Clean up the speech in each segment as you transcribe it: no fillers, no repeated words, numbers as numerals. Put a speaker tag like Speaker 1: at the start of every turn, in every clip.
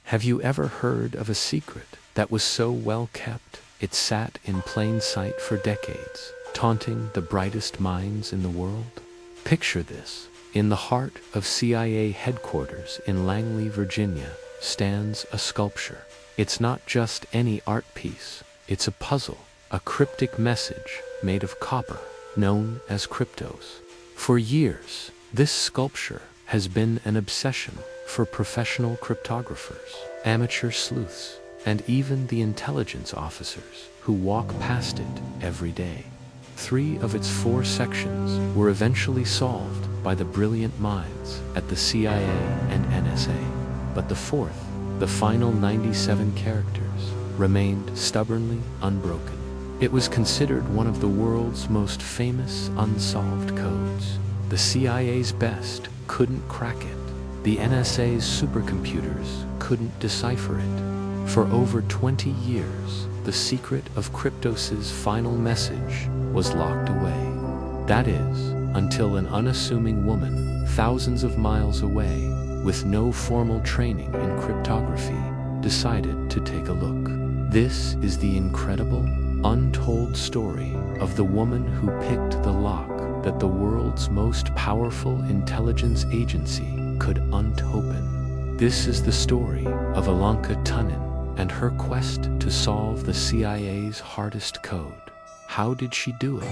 Speaker 1: Have you ever heard of a secret that was so well kept it sat in plain sight for decades, taunting the brightest minds in the world? Picture this. In the heart of CIA headquarters in Langley, Virginia, stands a sculpture. It's not just any art piece, it's a puzzle, a cryptic message made of copper, known as Kryptos. For years, this sculpture has been an obsession for professional cryptographers, amateur sleuths, and even the intelligence officers who walk past it every day. 3 of its 4 sections were eventually solved by the brilliant minds at the CIA and NSA. But the 4th, the final 97 characters, remained stubbornly unbroken. It was considered one of the world's most famous unsolved codes. The CIA's best couldn't crack it. The NSA's supercomputers couldn't decipher it. For over 20 years, the secret of Kryptos' final message was locked away. That is, until an unassuming woman, thousands of miles away, with no formal training in cryptography, decided to take a look. This is the incredible, untold story of the woman who picked the lock that the world's most powerful intelligence agency could unopen. This is the story of Elonka Dunin and her quest to solve the CIA's hardest code. How did she do it?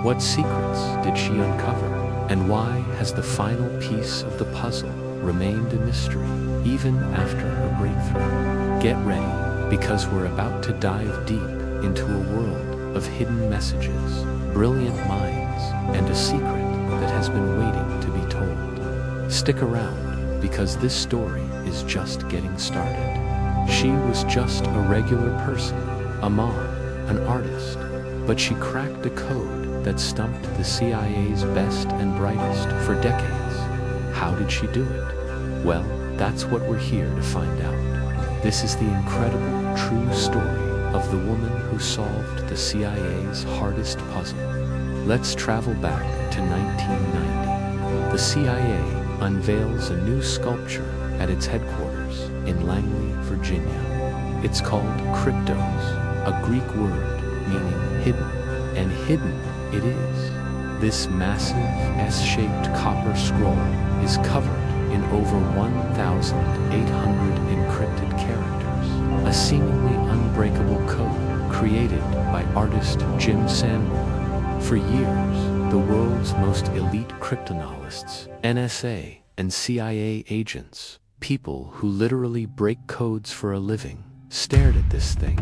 Speaker 1: What secrets did she uncover? And why has the final piece of the puzzle remained a mystery even after her breakthrough? Get ready, because we're about to dive deep into a world of hidden messages, brilliant minds, and a secret that has been waiting to be told. Stick around, because this story is just getting started. She was just a regular person, a mom, an artist, but she cracked a code that stumped the CIA's best and brightest for decades. How did she do it? Well, that's what we're here to find out. This is the incredible, true story of the woman who solved the CIA's hardest puzzle. Let's travel back to 1990. The CIA unveils a new sculpture at its headquarters in Langley, Virginia. It's called Kryptos, a Greek word meaning hidden, and hidden it is. This massive S-shaped copper scroll is covered in over 1,800 encrypted characters, a seemingly unbreakable code created by artist Jim Sanborn. For years, the world's most elite cryptanalysts, NSA and CIA agents, people who literally break codes for a living, stared at this thing.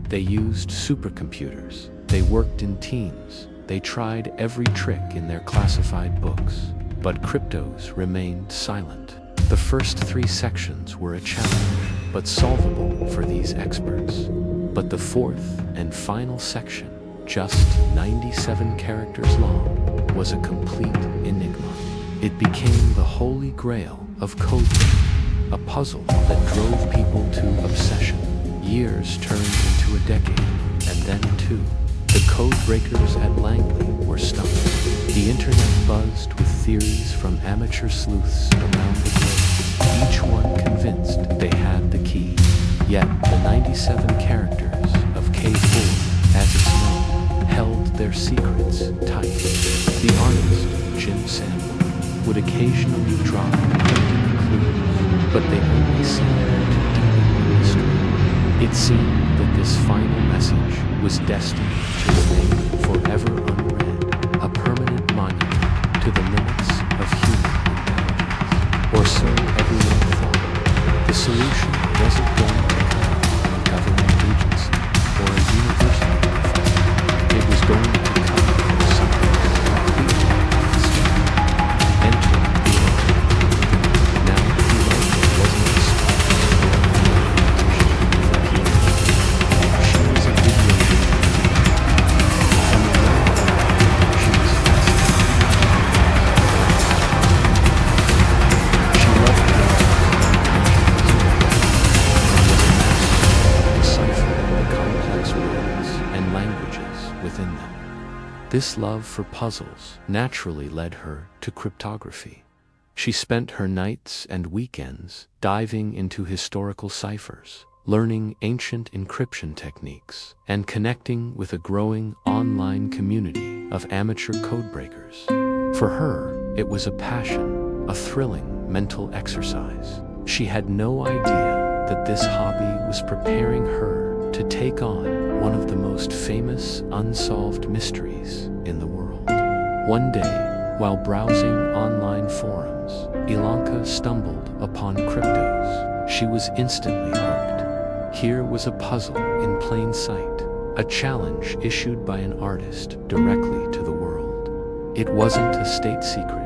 Speaker 1: They used supercomputers, they worked in teams, they tried every trick in their classified books, but Kryptos remained silent. The first 3 sections were a challenge, but solvable for these experts. But the 4th and final section, just 97 characters long, was a complete enigma. It became the holy grail of code breaking, a puzzle that drove people to obsession. Years turned into a decade, and then 2. The code breakers at Langley were stumped. The internet buzzed with theories from amateur sleuths around the globe, each one convinced they had the key. Yet the 97 characters of K4, as it's known, held their secrets tight. The artist, Jim Sanborn, would occasionally drop cryptic clues, but they only seemed to deepen the mystery. It seemed that this final message was destined to remain forever unread, a permanent monument to the limits of human intelligence. Or so everyone thought. The solution wasn't going to come from a government agency or a university professor. It was going to come from something completely unexpected. Enter the Elonka. Now, the Elonka wasn't a within them. This love for puzzles naturally led her to cryptography. She spent her nights and weekends diving into historical ciphers, learning ancient encryption techniques, and connecting with a growing online community of amateur codebreakers. For her, it was a passion, a thrilling mental exercise. She had no idea that this hobby was preparing her to take on one of the most famous unsolved mysteries in the world. One day, while browsing online forums, Elonka stumbled upon Kryptos. She was instantly hooked. Here was a puzzle in plain sight, a challenge issued by an artist directly to the world. It wasn't a state secret.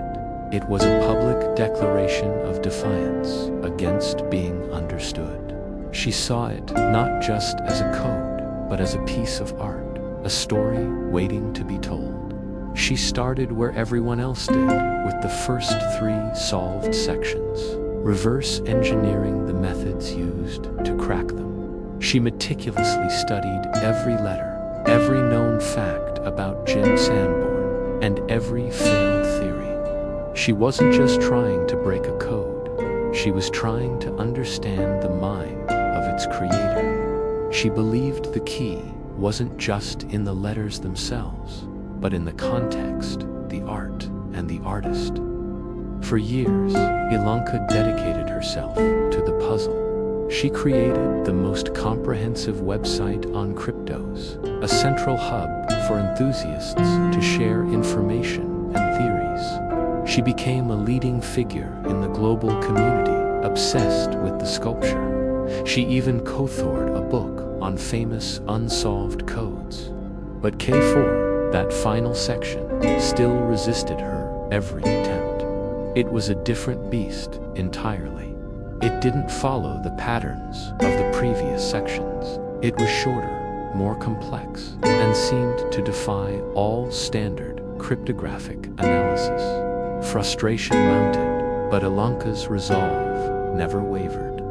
Speaker 1: It was a public declaration of defiance against being understood. She saw it not just as a code, but as a piece of art, a story waiting to be told. She started where everyone else did, with the first 3 solved sections, reverse engineering the methods used to crack them. She meticulously studied every letter, every known fact about Jim Sanborn, and every failed theory. She wasn't just trying to break a code, she was trying to understand the mind of its creator. She believed the key wasn't just in the letters themselves, but in the context, the art, and the artist. For years, Elonka dedicated herself to the puzzle. She created the most comprehensive website on Kryptos, a central hub for enthusiasts to share information and theories. She became a leading figure in the global community, obsessed with the sculpture. She even co-authored a book on famous unsolved codes. But K4, that final section, still resisted her every attempt. It was a different beast entirely. It didn't follow the patterns of the previous sections. It was shorter, more complex, and seemed to defy all standard cryptographic analysis. Frustration mounted, but Elonka's resolve never wavered.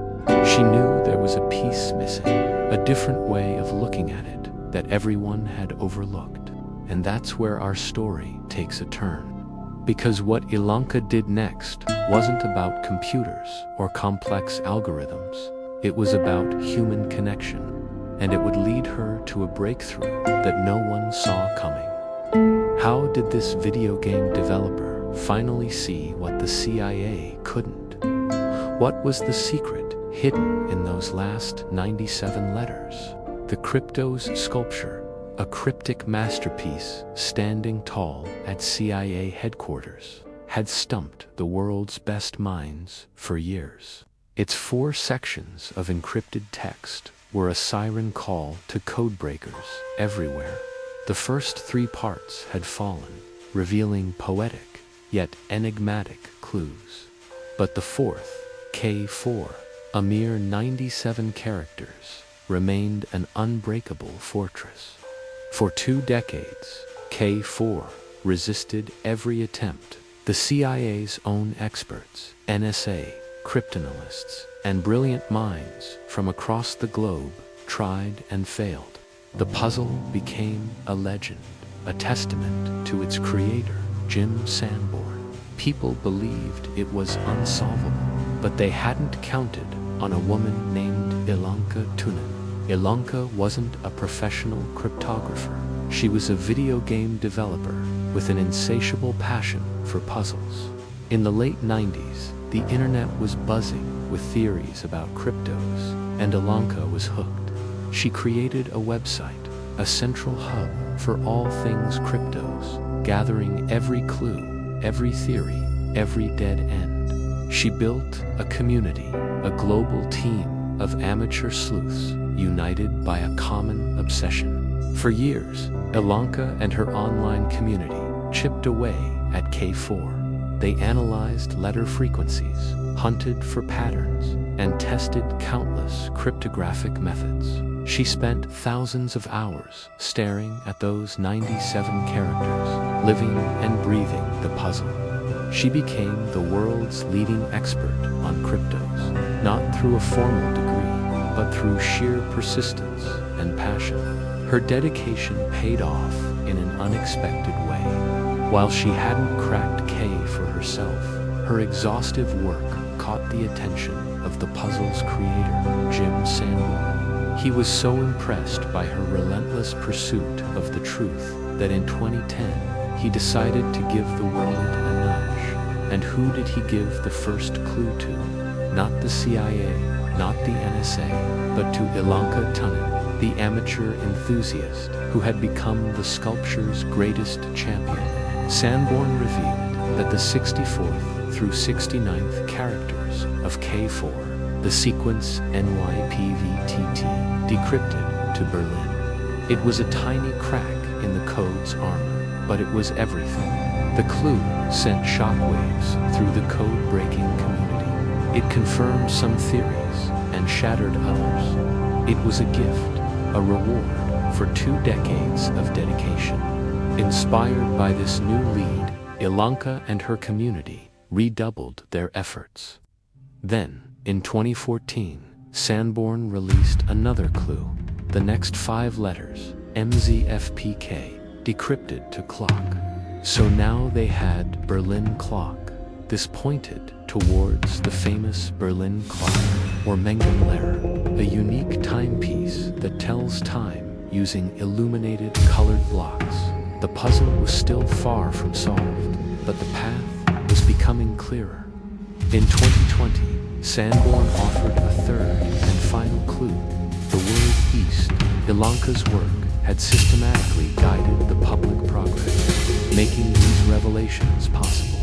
Speaker 1: She knew there was a piece missing, a different way of looking at it that everyone had overlooked. And that's where our story takes a turn. Because what Elonka did next wasn't about computers or complex algorithms. It was about human connection, and it would lead her to a breakthrough that no one saw coming. How did this video game developer finally see what the CIA couldn't? What was the secret hidden in those last 97 letters? The Kryptos sculpture, a cryptic masterpiece standing tall at CIA headquarters, had stumped the world's best minds for years. Its 4 sections of encrypted text were a siren call to codebreakers everywhere. The first 3 parts had fallen, revealing poetic, yet enigmatic clues. But the 4th, K4, a mere 97 characters, remained an unbreakable fortress. For 2 decades, K4 resisted every attempt. The CIA's own experts, NSA, cryptanalysts, and brilliant minds from across the globe tried and failed. The puzzle became a legend, a testament to its creator, Jim Sanborn. People believed it was unsolvable, but they hadn't counted on a woman named Elonka Dunin. Elonka wasn't a professional cryptographer. She was a video game developer with an insatiable passion for puzzles. In the late 90s, the internet was buzzing with theories about cryptos, and Elonka was hooked. She created a website, a central hub for all things cryptos, gathering every clue, every theory, every dead end. She built a community, a global team of amateur sleuths united by a common obsession. For years, Elonka and her online community chipped away at K4. They analyzed letter frequencies, hunted for patterns, and tested countless cryptographic methods. She spent thousands of hours staring at those 97 characters, living and breathing the puzzle. She became the world's leading expert on cryptos, not through a formal degree, but through sheer persistence and passion. Her dedication paid off in an unexpected way. While she hadn't cracked K for herself, Her exhaustive work caught the attention of the puzzle's creator, Jim Sanborn. He was so impressed by her relentless pursuit of the truth that in 2010, he decided to give the world a nudge. And who did he give the first clue to? Not the CIA, not the NSA, but to Elonka Dunin, the amateur enthusiast who had become the sculpture's greatest champion. Sanborn revealed that the 64th through 69th characters of K4, the sequence NYPVTT, decrypted to Berlin. It was a tiny crack in the code's armor, but it was everything. The clue sent shockwaves through the code-breaking community. It confirmed some theories and shattered others. It was a gift, a reward for 2 decades of dedication. Inspired by this new lead, Elonka and her community redoubled their efforts. Then, in 2014, Sanborn released another clue, the next 5 letters, MZFPK, decrypted to clock. So now they had Berlin clock. This pointed towards the famous Berlin clock, or Mengenlehre, a unique timepiece that tells time using illuminated colored blocks. The puzzle was still far from solved, but the path was becoming clearer. In 2020, Sanborn offered a third and final clue, the word East. Elonka's work had systematically guided the public progress, making these revelations possible.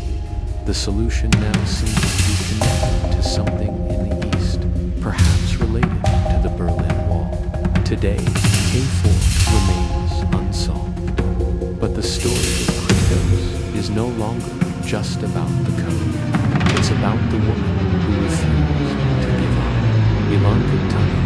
Speaker 1: The solution now seemed to be connected to something in the East, perhaps related to the Berlin Wall. Today, K4 remains unsolved. But the story of Kryptos is no longer just about the code. It's about the woman who refused to give up. Elonka Dunin